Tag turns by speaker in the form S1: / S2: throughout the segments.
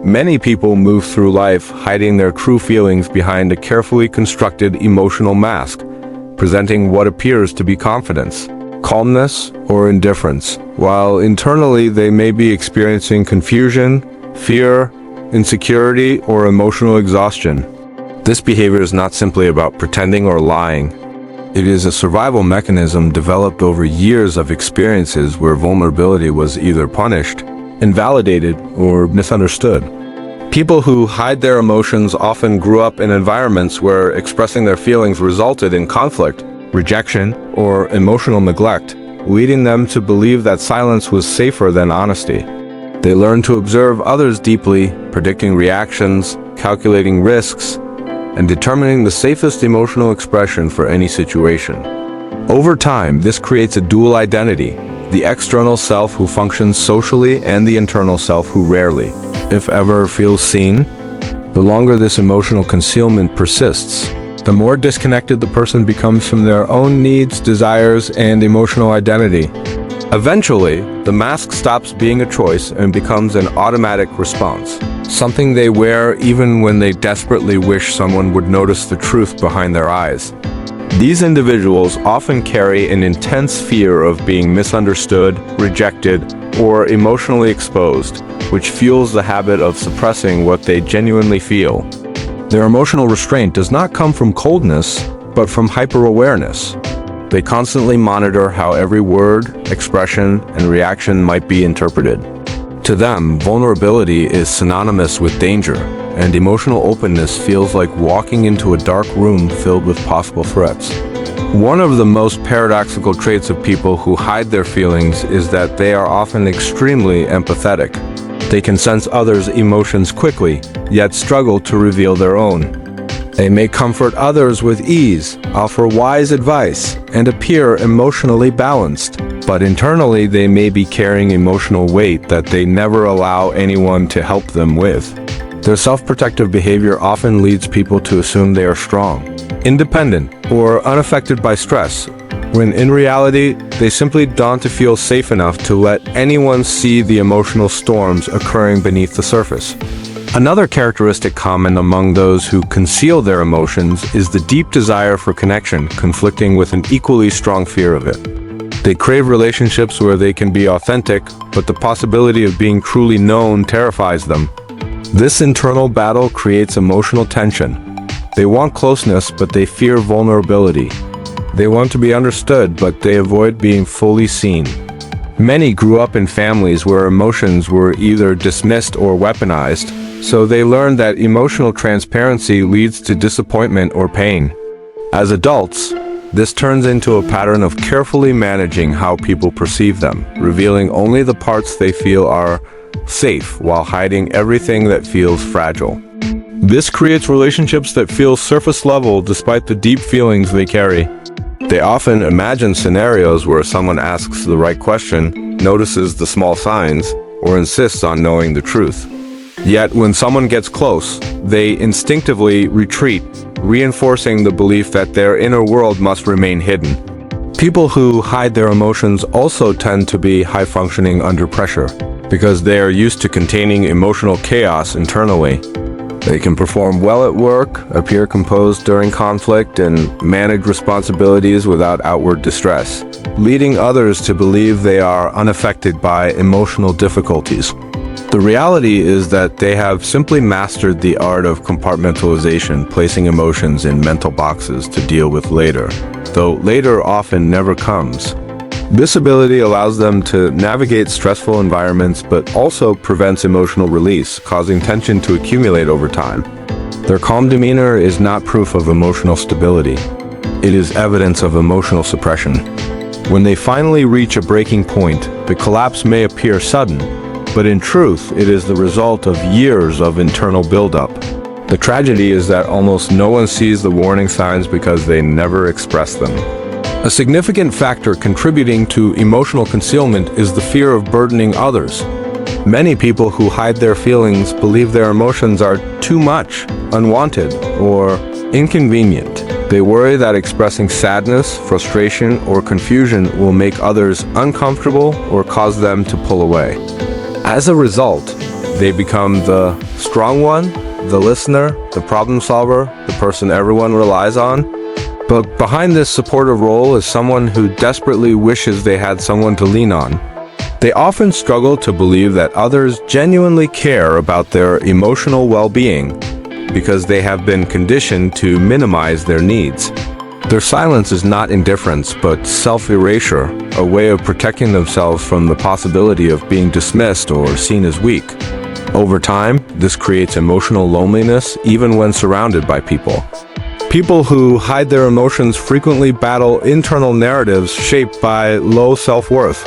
S1: Many people move through life hiding their true feelings behind a carefully constructed emotional mask, presenting what appears to be confidence, calmness, or indifference, while internally they may be experiencing confusion, fear, insecurity, or emotional exhaustion. This behavior is not simply about pretending or lying. It is a survival mechanism developed over years of experiences where vulnerability was either punished, invalidated, or misunderstood. People who hide their emotions often grew up in environments where expressing their feelings resulted in conflict, rejection, or emotional neglect, leading them to believe that silence was safer than honesty. They learned to observe others deeply, predicting reactions, calculating risks, and determining the safest emotional expression for any situation. Over time, this creates a dual identity: the external self who functions socially and the internal self who rarely, if ever, feels seen. The longer this emotional concealment persists, the more disconnected the person becomes from their own needs, desires, and emotional identity. Eventually, the mask stops being a choice and becomes an automatic response, something they wear even when they desperately wish someone would notice the truth behind their eyes. These individuals often carry an intense fear of being misunderstood, rejected, or emotionally exposed, which fuels the habit of suppressing what they genuinely feel. Their emotional restraint does not come from coldness, but from hyper-awareness. They constantly monitor how every word, expression, and reaction might be interpreted. To them, vulnerability is synonymous with danger, and emotional openness feels like walking into a dark room filled with possible threats. One of the most paradoxical traits of people who hide their feelings is that they are often extremely empathetic. They can sense others' emotions quickly, yet struggle to reveal their own. They may comfort others with ease, offer wise advice, and appear emotionally balanced, but internally they may be carrying emotional weight that they never allow anyone to help them with. Their self-protective behavior often leads people to assume they are strong, independent, or unaffected by stress, when in reality, they simply don't feel safe enough to let anyone see the emotional storms occurring beneath the surface. Another characteristic common among those who conceal their emotions is the deep desire for connection, conflicting with an equally strong fear of it. They crave relationships where they can be authentic, but the possibility of being truly known terrifies them. This internal battle creates emotional tension. They want closeness, but they fear vulnerability. They want to be understood, but they avoid being fully seen. Many grew up in families where emotions were either dismissed or weaponized, so they learned that emotional transparency leads to disappointment or pain. As adults, this turns into a pattern of carefully managing how people perceive them, revealing only the parts they feel are safe while hiding everything that feels fragile. This creates relationships that feel surface level despite the deep feelings they carry. They often imagine scenarios where someone asks the right question, notices the small signs, or insists on knowing the truth. Yet when someone gets close, they instinctively retreat, reinforcing the belief that their inner world must remain hidden. People who hide their emotions also tend to be high-functioning under pressure, because they are used to containing emotional chaos internally. They can perform well at work, appear composed during conflict, and manage responsibilities without outward distress, leading others to believe they are unaffected by emotional difficulties. The reality is that they have simply mastered the art of compartmentalization, placing emotions in mental boxes to deal with later, though later often never comes. This ability allows them to navigate stressful environments but also prevents emotional release, causing tension to accumulate over time. Their calm demeanor is not proof of emotional stability. It is evidence of emotional suppression. When they finally reach a breaking point, the collapse may appear sudden, but in truth, it is the result of years of internal buildup. The tragedy is that almost no one sees the warning signs because they never express them. A significant factor contributing to emotional concealment is the fear of burdening others. Many people who hide their feelings believe their emotions are too much, unwanted, or inconvenient. They worry that expressing sadness, frustration, or confusion will make others uncomfortable or cause them to pull away. As a result, They become the strong one, the listener, the problem solver, the person everyone relies on. But behind this supportive role is someone who desperately wishes they had someone to lean on. They often struggle to believe that others genuinely care about their emotional well-being because they have been conditioned to minimize their needs. Their silence is not indifference, but self-erasure, a way of protecting themselves from the possibility of being dismissed or seen as weak. Over time, this creates emotional loneliness even when surrounded by people. People who hide their emotions frequently battle internal narratives shaped by low self-worth.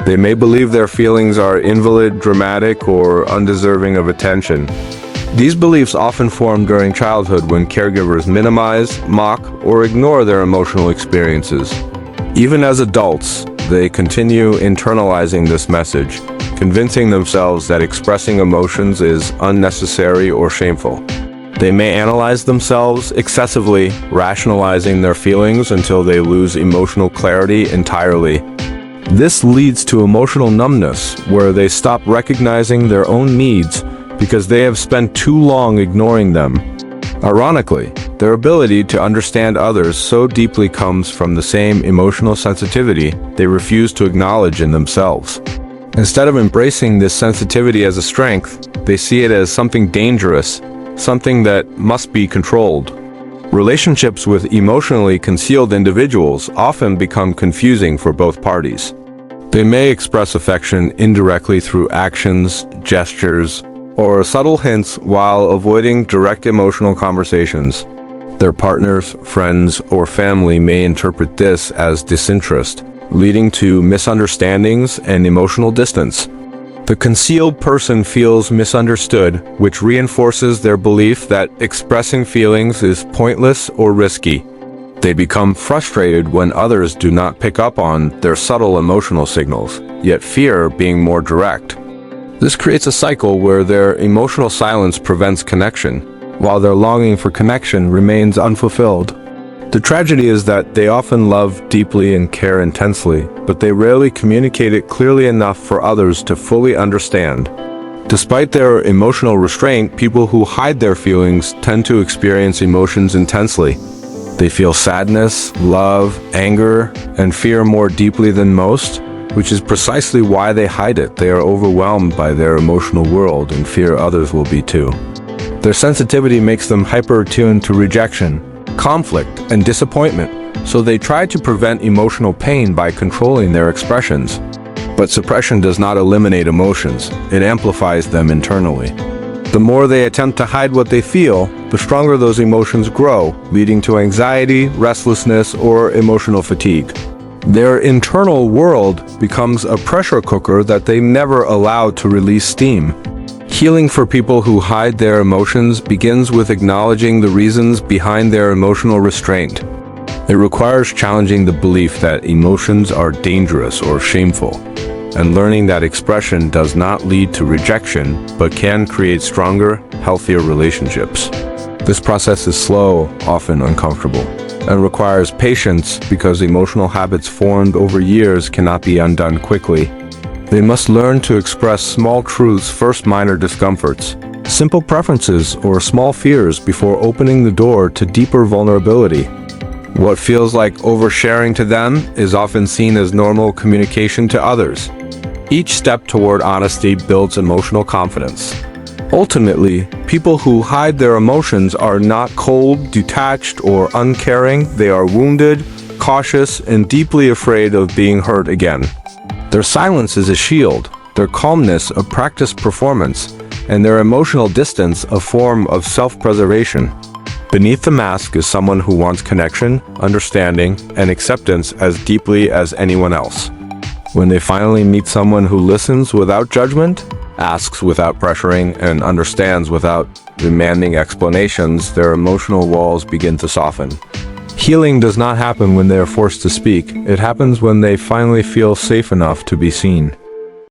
S1: They may believe their feelings are invalid, dramatic, or undeserving of attention. These beliefs often form during childhood when caregivers minimize, mock, or ignore their emotional experiences. Even as adults, they continue internalizing this message, convincing themselves that expressing emotions is unnecessary or shameful. They may analyze themselves excessively, rationalizing their feelings until they lose emotional clarity entirely. This leads to emotional numbness, where they stop recognizing their own needs because they have spent too long ignoring them. Ironically, their ability to understand others so deeply comes from the same emotional sensitivity they refuse to acknowledge in themselves. Instead of embracing this sensitivity as a strength, they see it as something dangerous, something that must be controlled. Relationships with emotionally concealed individuals often become confusing for both parties. They may express affection indirectly through actions, gestures, or subtle hints while avoiding direct emotional conversations. Their partners, friends, or family may interpret this as disinterest, leading to misunderstandings and emotional distance. The concealed person feels misunderstood, which reinforces their belief that expressing feelings is pointless or risky. They become frustrated when others do not pick up on their subtle emotional signals, yet fear being more direct. This creates a cycle where their emotional silence prevents connection, while their longing for connection remains unfulfilled. The tragedy is that they often love deeply and care intensely, but they rarely communicate it clearly enough for others to fully understand. Despite their emotional restraint, people who hide their feelings tend to experience emotions intensely. They feel sadness, love, anger, and fear more deeply than most, which is precisely why they hide it. They are overwhelmed by their emotional world and fear others will be too. Their sensitivity makes them hyper-attuned to rejection, conflict, and disappointment, so they try to prevent emotional pain by controlling their expressions. But suppression does not eliminate emotions, it amplifies them internally. The more they attempt to hide what they feel, the stronger those emotions grow, leading to anxiety, restlessness, or emotional fatigue. Their internal world becomes a pressure cooker that they never allow to release steam. Healing for people who hide their emotions begins with acknowledging the reasons behind their emotional restraint. It requires challenging the belief that emotions are dangerous or shameful, and learning that expression does not lead to rejection, but can create stronger, healthier relationships. This process is slow, often uncomfortable, and requires patience because emotional habits formed over years cannot be undone quickly. They must learn to express small truths, first minor discomforts, simple preferences, or small fears before opening the door to deeper vulnerability. What feels like oversharing to them is often seen as normal communication to others. Each step toward honesty builds emotional confidence. Ultimately, people who hide their emotions are not cold, detached, or uncaring. They are wounded, cautious, and deeply afraid of being hurt again. Their silence is a shield, their calmness a practiced performance, and their emotional distance a form of self-preservation. Beneath the mask is someone who wants connection, understanding, and acceptance as deeply as anyone else. When they finally meet someone who listens without judgment, asks without pressuring, and understands without demanding explanations, their emotional walls begin to soften. Healing does not happen when they are forced to speak. It happens when they finally feel safe enough to be seen.